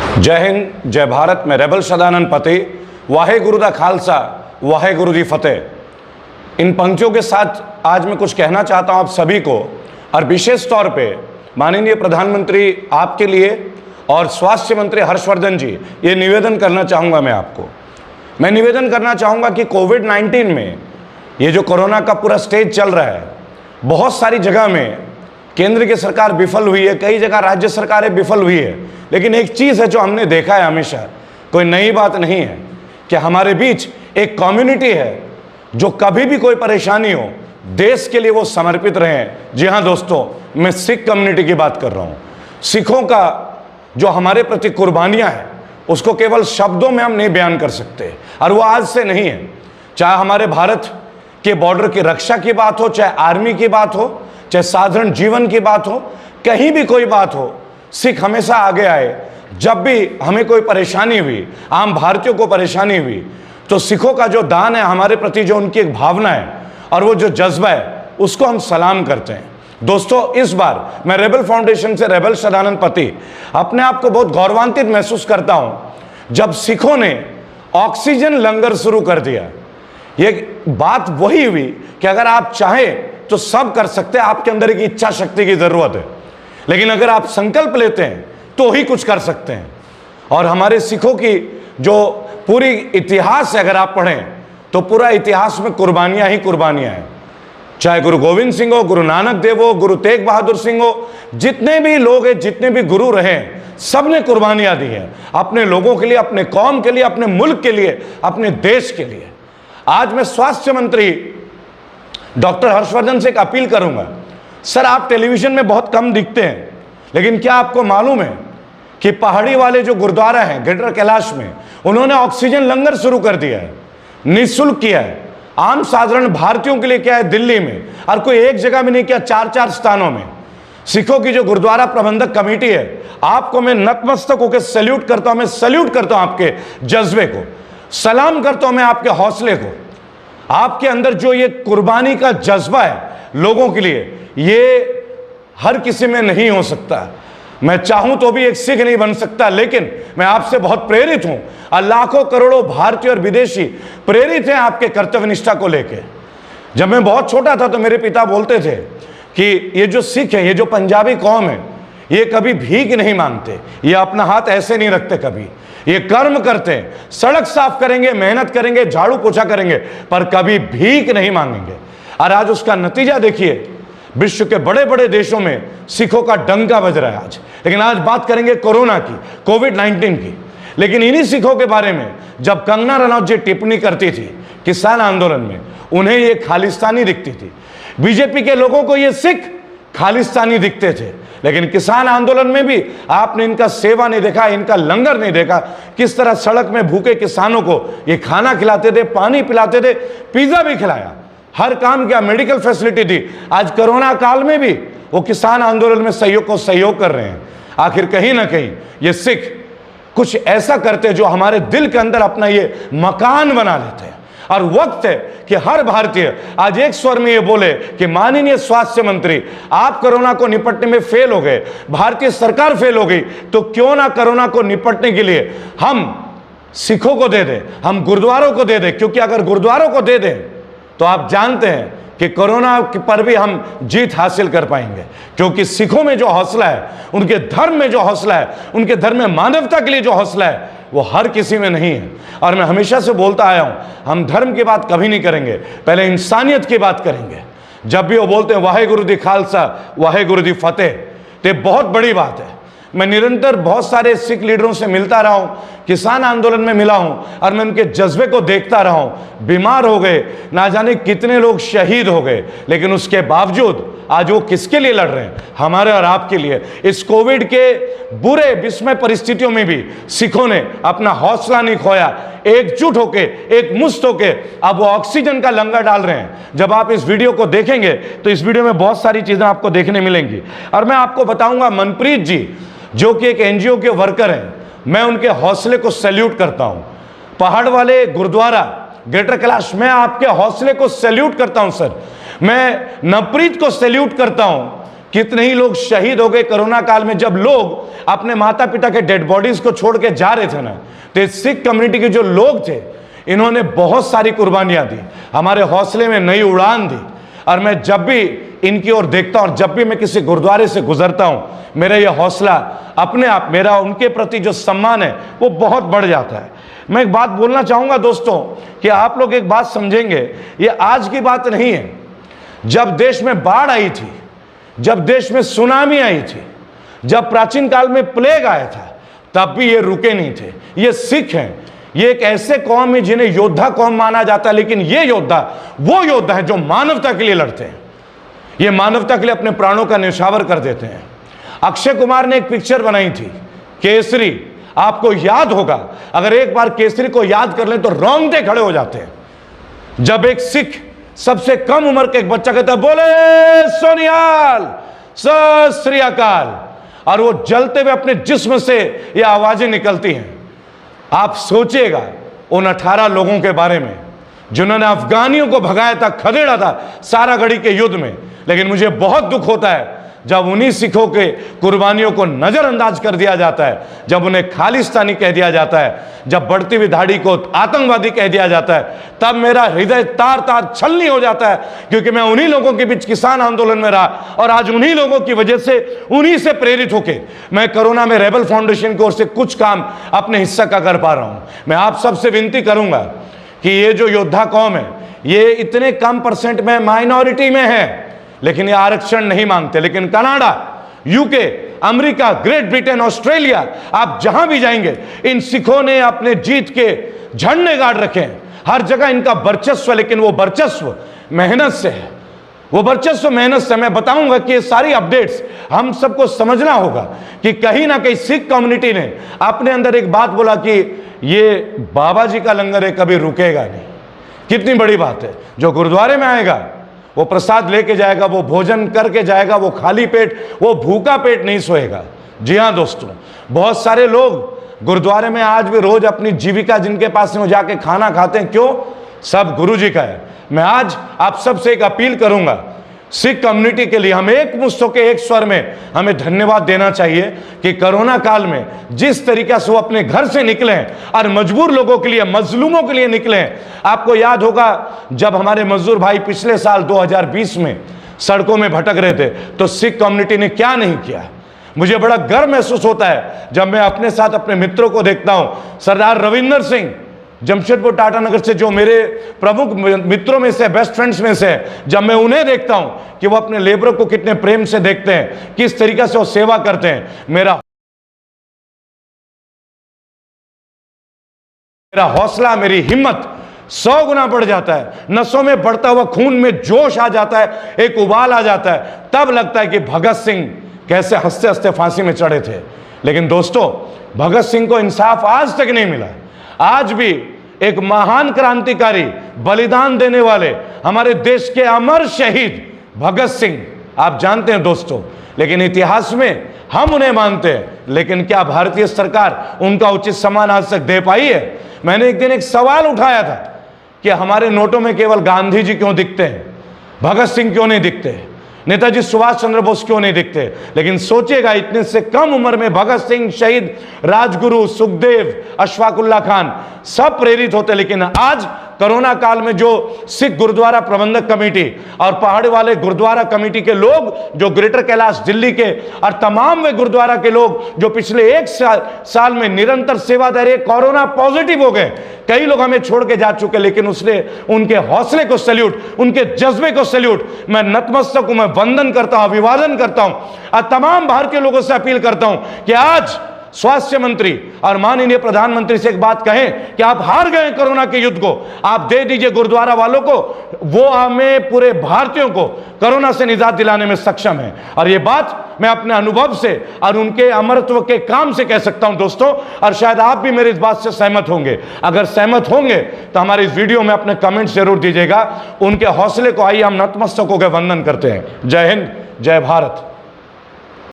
जय हिंद, जय भारत। मैं रेबल सदानंद पति। वाहेगुरु दा खालसा, वाहेगुरु दी फतेह। इन पंक्तियों के साथ आज मैं कुछ कहना चाहता हूं आप सभी को, और विशेष तौर पे माननीय प्रधानमंत्री आपके लिए और स्वास्थ्य मंत्री हर्षवर्धन जी, ये निवेदन करना चाहूँगा मैं निवेदन करना चाहूँगा कि कोविड-19 में ये जो कोरोना का पूरा स्टेज चल रहा है, बहुत सारी जगह में केंद्र की सरकार विफल हुई है, कई जगह राज्य सरकारें विफल हुई है। लेकिन एक चीज़ है जो हमने देखा है हमेशा, कोई नई बात नहीं है, कि हमारे बीच एक कम्युनिटी है जो कभी भी कोई परेशानी हो, देश के लिए वो समर्पित रहे हैं। जी हाँ दोस्तों, मैं सिख कम्युनिटी की बात कर रहा हूँ। सिखों का जो हमारे प्रति कुर्बानियाँ हैं, उसको केवल शब्दों में हम नहीं बयान कर सकते, और वो आज से नहीं है। चाहे हमारे भारत के बॉर्डर की रक्षा की बात हो, चाहे आर्मी की बात हो, चाहे साधारण जीवन की बात हो, कहीं भी कोई बात हो, सिख हमेशा आगे आए। जब भी हमें कोई परेशानी हुई, आम भारतीयों को परेशानी हुई, तो सिखों का जो दान है हमारे प्रति, जो उनकी एक भावना है और वो जो जज्बा है, उसको हम सलाम करते हैं। दोस्तों, इस बार मैं रेबल फाउंडेशन से रेबल सदानंद पति अपने आप को बहुत गौरवान्वित महसूस करता हूं जब सिखों ने ऑक्सीजन लंगर शुरू कर दिया। ये बात वही हुई कि अगर आप चाहें तो सब कर सकते हैं, आपके अंदर एक इच्छा शक्ति की जरूरत है, लेकिन अगर आप संकल्प लेते हैं तो ही कुछ कर सकते हैं। और हमारे सिखों की जो पूरी इतिहास है, अगर आप पढ़ें तो पूरा इतिहास में कुर्बानियां ही कुर्बानियां हैं। चाहे गुरु गोविंद सिंह हो, गुरु नानक देव हो, गुरु तेग बहादुर सिंह हो, जितने भी लोग हैं, जितने भी गुरु रहे, सब ने कुर्बानियां दी हैं अपने लोगों के लिए, अपने कौम के लिए, अपने मुल्क के लिए, अपने देश के लिए। आज मैं स्वास्थ्य मंत्री डॉक्टर हर्षवर्धन से एक अपील करूंगा। सर, आप टेलीविजन में बहुत कम दिखते हैं, लेकिन क्या आपको मालूम है कि पहाड़ी वाले जो गुरुद्वारा हैं ग्रेटर कैलाश में, उन्होंने ऑक्सीजन लंगर शुरू कर दिया है, निःशुल्क किया है, आम साधारण भारतीयों के लिए किया है दिल्ली में, और कोई एक जगह में नहीं किया, 4-4 स्थानों में। सिखों की जो गुरुद्वारा प्रबंधक कमेटी है, आपको मैं नतमस्तक होकर सैल्यूट करता हूं। मैं सैल्यूट करता हूं आपके जज्बे को, सलाम करता हूं मैं आपके हौसले को। आपके अंदर जो ये कुर्बानी का जज्बा है लोगों के लिए, ये हर किसी में नहीं हो सकता। मैं चाहूं तो भी एक सिख नहीं बन सकता, लेकिन मैं आपसे बहुत प्रेरित हूं, और लाखों करोड़ों भारतीय और विदेशी प्रेरित हैं आपके कर्तव्यनिष्ठा को लेकर। जब मैं बहुत छोटा था तो मेरे पिता बोलते थे कि ये जो सिख है, ये जो पंजाबी कौम है, ये कभी भीख नहीं मांगते, ये अपना हाथ ऐसे नहीं रखते, कभी ये कर्म करते हैं, सड़क साफ करेंगे, मेहनत करेंगे, झाड़ू पोछा करेंगे, पर कभी भीख नहीं मांगेंगे। और आज उसका नतीजा देखिए, विश्व के बड़े बड़े देशों में सिखों का डंका बज रहा है आज। लेकिन आज बात करेंगे कोरोना की, कोविड-19 की। लेकिन इन्हीं सिखों के बारे में जब कंगना रनौत जी टिप्पणी करती थी किसान आंदोलन में, उन्हें ये खालिस्तानी दिखती थी। बीजेपी के लोगों को ये सिख खालिस्तानी दिखते थे। लेकिन किसान आंदोलन में भी आपने इनका सेवा नहीं देखा, इनका लंगर नहीं देखा। किस तरह सड़क में भूखे किसानों को ये खाना खिलाते थे, पानी पिलाते थे, पिज्जा भी खिलाया, हर काम किया, मेडिकल फैसिलिटी दी। आज कोरोना काल में भी वो किसान आंदोलन में सहयोग कर रहे हैं। आखिर कहीं ना कहीं ये सिख कुछ ऐसा करते जो हमारे दिल के अंदर अपना ये मकान बना लेते हैं। और वक्त है कि हर भारतीय आज एक स्वर में ये बोले कि माननीय स्वास्थ्य मंत्री, आप कोरोना को निपटने में फेल हो गए, भारतीय सरकार फेल हो गई, तो क्यों ना कोरोना को निपटने के लिए हम सिखों को दे दें, हम गुरुद्वारों को दे दें। क्योंकि अगर गुरुद्वारों को दे दें तो आप जानते हैं कि कोरोना पर भी हम जीत हासिल कर पाएंगे। क्योंकि सिखों में जो हौसला है, उनके धर्म में जो हौसला है, उनके धर्म में मानवता के लिए जो हौसला है, वो हर किसी में नहीं है। और मैं हमेशा से बोलता आया हूं, हम धर्म की बात कभी नहीं करेंगे, पहले इंसानियत की बात करेंगे। जब भी वो बोलते हैं वाहेगुरु दी खालसा, वाहेगुरु दी फतेह, तो बहुत बड़ी बात है। मैं निरंतर बहुत सारे सिख लीडरों से मिलता रहा हूं, किसान आंदोलन में मिला हूं, और मैं उनके जज्बे को देखता रहा हूं। बीमार हो गए, ना जाने कितने लोग शहीद हो गए, लेकिन उसके बावजूद आज वो किसके लिए लड़ रहे हैं? हमारे और आपके लिए। इस कोविड के बुरे विस्मय परिस्थितियों में भी सिखों ने अपना हौसला नहीं खोया, एकजुट होके, एक मुश्त होके अब वो ऑक्सीजन का लंगर डाल रहे हैं। जब आप इस वीडियो को देखेंगे तो इस वीडियो में बहुत सारी चीजें आपको देखने मिलेंगी। और मैं आपको बताऊंगा, मनप्रीत जी जो कि एक एनजीओ के वर्कर हैं, मैं उनके हौसले को सैल्यूट करता हूं। पहाड़ वाले गुरुद्वारा ग्रेटर कैलाश, मैं आपके हौसले को सैल्यूट करता हूं सर। मैं नवप्रीत को सैल्यूट करता हूं कितने ही लोग शहीद हो गए कोरोना काल में। जब लोग अपने माता पिता के डेड बॉडीज को छोड़ के जा रहे थे ना, तो सिख कम्युनिटी के जो लोग थे, इन्होंने बहुत सारी कुर्बानियां दी, हमारे हौसले में नई उड़ान दी। और मैं जब भी इनकी ओर देखता हूं और जब भी मैं किसी गुरुद्वारे से गुजरता हूं, मेरा यह हौसला अपने आप, मेरा उनके प्रति जो सम्मान है वो बहुत बढ़ जाता है। मैं एक बात बोलना चाहूंगा दोस्तों, कि आप लोग एक बात समझेंगे, ये आज की बात नहीं है। जब देश में बाढ़ आई थी, जब देश में सुनामी आई थी, जब प्राचीन काल में प्लेग आया था, तब भी ये रुके नहीं थे। ये सिख हैं, ये एक ऐसे कौम है जिन्हें योद्धा कौम माना जाता है, लेकिन ये योद्धा वो योद्धा है जो मानवता के लिए लड़ते हैं। ये मानवता के लिए अपने प्राणों का न्यौछावर कर देते हैं। अक्षय कुमार ने एक पिक्चर बनाई थी, केसरी, आपको याद होगा। अगर एक बार केसरी को याद कर लें तो रोंगटे खड़े हो जाते हैं। जब एक सिख सबसे कम उम्र का एक बच्चा कहता है, बोले सोनिहाल, सत श्री अकाल, और वो जलते हुए अपने जिस्म से ये आवाजें निकलती हैं। आप सोचिएगा उन 18 लोगों के बारे में जिन्होंने अफगानियों को भगाया था, खदेड़ा था सारागढ़ी के युद्ध में। लेकिन मुझे बहुत दुख होता है जब उन्हीं सिखों के कुर्बानियों को नजरअंदाज कर दिया जाता है, जब उन्हें खालिस्तानी कह दिया जाता है, जब बढ़ती हुई दाढ़ी को आतंकवादी कह दिया जाता है, तब मेरा हृदय तार तार छलनी हो जाता है। क्योंकि मैं उन्हीं लोगों के बीच किसान आंदोलन में रहा और आज उन्हीं लोगों की वजह से, उन्हीं से प्रेरित होकर मैं कोरोना में रेबल फाउंडेशन की ओर से कुछ काम अपने हिस्सा का कर पा रहा हूं। मैं आप सबसे विनती करूंगा कि ये जो योद्धा कौम है, ये इतने कम परसेंट में माइनॉरिटी में है, लेकिन ये आरक्षण नहीं मांगते। लेकिन Canada, UK, America, great Britain, Australia, आप जहां भी जाएंगे, इन सिखों ने अपने जीत के झंडे गाड़ रखे हैं। हर जगह इनका वर्चस्व, लेकिन वो वर्चस्व मेहनत से है, वो वर्चस्व मेहनत से। मैं बताऊंगा कि ये सारी अपडेट्स हम सबको समझना होगा कि कहीं ना कहीं सिख कम्युनिटी ने अपने अंदर एक बात बोला कि ये बाबा जी का लंगर है, कभी रुकेगा नहीं। कितनी बड़ी बात है। जो गुरुद्वारे में आएगा वो प्रसाद लेके जाएगा, वो भोजन करके जाएगा, वो खाली पेट, वो भूखा पेट नहीं सोएगा। जी हाँ दोस्तों, बहुत सारे लोग गुरुद्वारे में आज भी रोज अपनी जीविका जिनके पास है वो जाके खाना खाते हैं। क्यों? सब गुरु जी का है। मैं आज आप सबसे एक अपील करूंगा, सिख कम्युनिटी के लिए हम एक मुश्त होकर एक स्वर में हमें धन्यवाद देना चाहिए कि कोरोना काल में जिस तरीके से वो अपने घर से निकले हैं और मजबूर लोगों के लिए, मजलूमों के लिए निकले हैं। आपको याद होगा जब हमारे मजदूर भाई पिछले साल 2020 में सड़कों में भटक रहे थे, तो सिख कम्युनिटी ने क्या नहीं किया। मुझे बड़ा गर्व महसूस होता है जब मैं अपने साथ अपने मित्रों को देखता हूं। सरदार रविंदर सिंह जमशेदपुर टाटा नगर से, जो मेरे प्रमुख मित्रों में से, बेस्ट फ्रेंड्स में से, जब मैं उन्हें देखता हूं कि वो अपने लेबरों को कितने प्रेम से देखते हैं, किस तरीके से वो सेवा करते हैं, मेरा हौसला, मेरी हिम्मत 100 गुना बढ़ जाता है। नसों में बढ़ता हुआ खून में जोश आ जाता है, एक उबाल आ जाता है। तब लगता है कि भगत सिंह कैसे हंसते हंसते फांसी में चढ़े थे। लेकिन दोस्तों, भगत सिंह को इंसाफ आज तक नहीं मिला। आज भी एक महान क्रांतिकारी, बलिदान देने वाले हमारे देश के अमर शहीद भगत सिंह, आप जानते हैं दोस्तों, लेकिन इतिहास में हम उन्हें मानते हैं, लेकिन क्या भारतीय सरकार उनका उचित सम्मान आज तक दे पाई है? मैंने एक दिन एक सवाल उठाया था कि हमारे नोटों में केवल गांधी जी क्यों दिखते हैं, भगत सिंह क्यों नहीं दिखते, नेताजी सुभाष चंद्र बोस क्यों नहीं दिखते? लेकिन सोचिएगा, इतने से कम उम्र में भगत सिंह, शहीद राजगुरु, सुखदेव, अशफाकुल्ला खान सब प्रेरित होते। लेकिन आज कोरोना काल में जो सिख गुरुद्वारा प्रबंधक कमेटी और पहाड़ी वाले गुरुद्वारा कमेटी के लोग, जो ग्रेटर कैलाश दिल्ली के और तमाम वे गुरुद्वारा के लोग जो पिछले एक साल में निरंतर सेवा दे रहे, कोरोना पॉजिटिव हो गए। कई लोग हमें छोड़ के जा चुके, लेकिन उसने उनके हौसले को सैल्यूट, उनके जज्बे को सैल्यूट। मैं नतमस्तक हूं, मैं वंदन करता हूं, अभिवादन करता हूं और तमाम भारतीय लोगों से अपील करता हूं कि आज स्वास्थ्य मंत्री और माननीय प्रधानमंत्री से एक बात कहें कि आप हार गए कोरोना के युद्ध को, आप दे दीजिए गुरुद्वारा वालों को, वो हमें पूरे भारतीयों को कोरोना से निजात दिलाने में सक्षम है। और ये बात मैं अपने अनुभव से और उनके अमरत्व के काम से कह सकता हूं दोस्तों, और शायद आप भी मेरी इस बात से सहमत होंगे। अगर सहमत होंगे तो हमारे इस वीडियो में अपने कमेंट जरूर दीजिएगा। उनके हौसले को आइए हम नतमस्तक होकर वंदन करते हैं। जय हिंद, जय भारत।